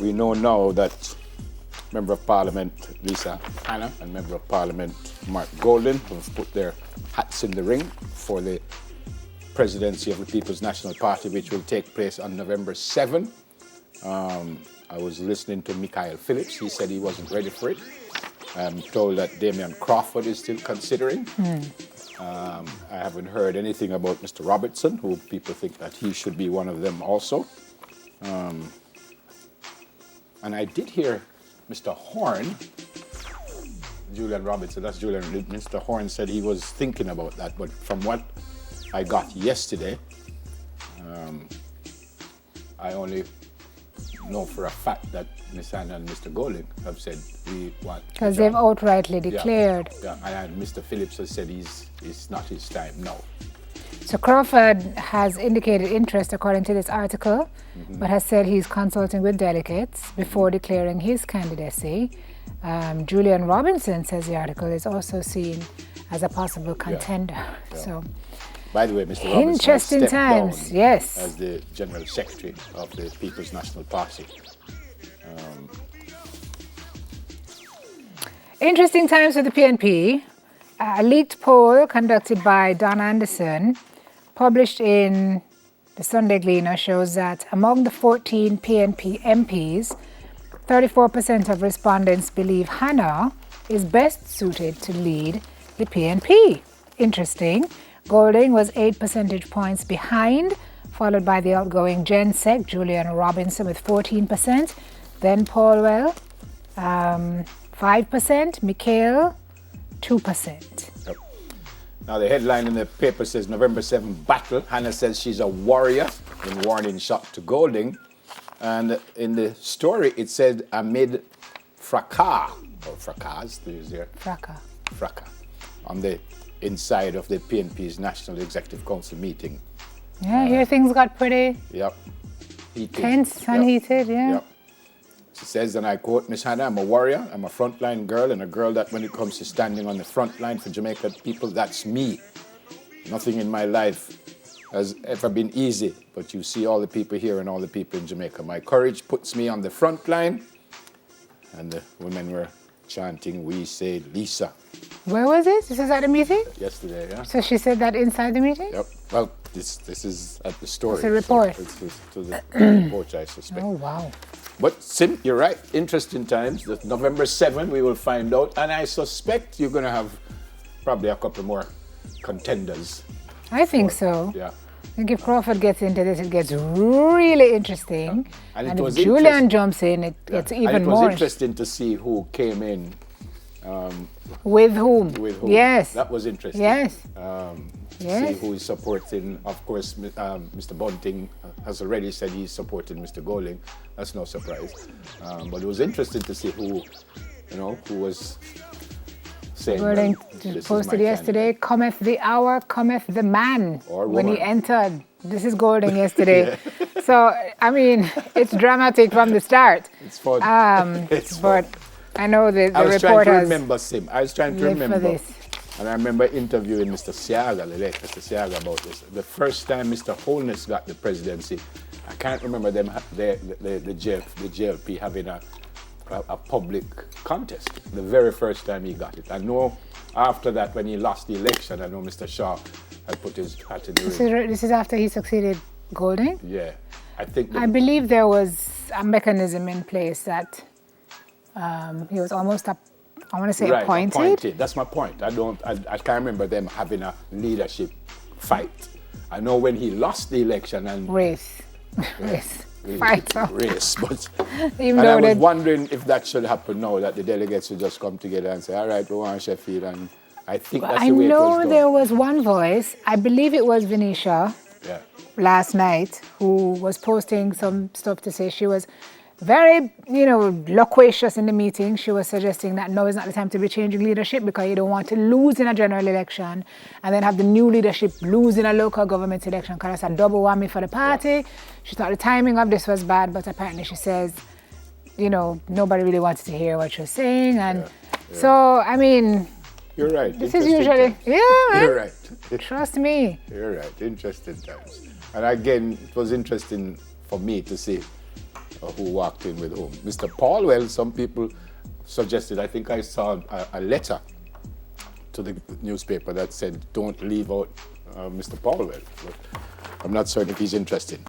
we know now that Member of Parliament Lisa Hanna and Member of Parliament Mark Golden have put their hats in the ring for the presidency of the People's National Party, which will take place on November 7. I was listening to Michael Phillips. He said he wasn't ready for it. I'm told that Damian Crawford is still considering. I haven't heard anything about Mr. Robertson, who people think that he should be one of them also. And I did hear Mr. Horn, Julian Robertson, that's Julian, Mr. Horn said he was thinking about that, but from what I got yesterday, I only know for a fact that Ms. Hanna and Mr. Golding have said we want. Because they've outrightly declared. Yeah, and Mr. Phillips has said it's not his time now. So Crawford has indicated interest according to this article, but has said he's consulting with delegates before declaring his candidacy. Julian Robinson, says the article, is also seen as a possible contender. Yeah. So, by the way, Mr. Robinson interesting has stepped times, down yes, as the General Secretary of the People's National Party. Interesting times for the PNP. A leaked poll conducted by Don Anderson, published in the Sunday Gleaner, shows that among the 14 PNP MPs, 34% of respondents believe Hanna is best suited to lead the PNP. Interesting. Golding was 8 percentage points behind, followed by the outgoing Gen Sec, Julian Robinson, with 14%. Then Paulwell, 5%. Mikhail, 2%. Yep. Now the headline in the paper says November 7 battle. Hanna says she's a warrior in warning shot to Golding. And in the story it said amid fracas, or fracas, fracas, on the inside of the PNP's National Executive Council meeting. Yeah, here things got pretty heated. Tense and heated, yeah. Yep. She says, and I quote, Miss Hanna, I'm a warrior, I'm a frontline girl, and a girl that when it comes to standing on the front line for Jamaican people, that's me. Nothing in my life has ever been easy, but you see all the people here and all the people in Jamaica. My courage puts me on the front line. And the women were chanting, we say Lisa. Where was it? This is at the meeting? Yesterday, yeah. So she said that inside the meeting? Yep. Well, this is at the story. It's a report. So it's to the report, I suspect. Oh, wow. But Sim, you're right. Interesting times. That November 7, we will find out. And I suspect you're going to have probably a couple more contenders. I think so. Yeah. I think if Crawford gets into this, it gets really interesting. Yeah. And if Julian jumps in, it gets even more. And it was interesting to see who came in. With whom? With whom. Yes. That was interesting. Yes. Yes. See who is supporting. Of course, Mr. Bunting has already said he's supporting Mr. Golding. That's no surprise. But it was interesting to see who was saying. Golding posted yesterday, cometh the hour, cometh the man. Or when woman. he entered. This is Golding yesterday. So, I mean, it's dramatic from the start. It's fun. It's but fun. I know the I was reporters. trying to remember, Sim. I was trying to remember. For this. And I remember interviewing Mr. Siaga, the late Mr. Siaga, about this. The first time Mr. Holness got the presidency, I can't remember them, the JLP having a public contest. The very first time he got it. I know after that, when he lost the election, I know Mr. Shaw had put his hat in the ring. This is after he succeeded Golding? Yeah. I believe there was a mechanism in place that he was almost appointed. That's my point. I can't remember them having a leadership fight. I know when he lost the election and race. But I was wondering if that should happen now, that the delegates should just come together and say, all right, we want Sheffield, and I think that's the way it was done. I know there was one voice, I believe it was Venetia, last night, who was posting some stuff to say she was very, loquacious in the meeting. She was suggesting that no, it's not the time to be changing leadership because you don't want to lose in a general election and then have the new leadership lose in a local government election because that's a double whammy for the party. Yeah. She thought the timing of this was bad, but apparently she says, nobody really wanted to hear what she was saying. And so, I mean... You're right. This is usually... Yeah, man. You're right. Trust me. You're right. Interesting times. And again, it was interesting for me to see who walked in with whom. Mr. Paulwell, some people suggested, I think I saw a letter to the newspaper that said, don't leave out Mr. Paulwell. But I'm not certain if he's interested.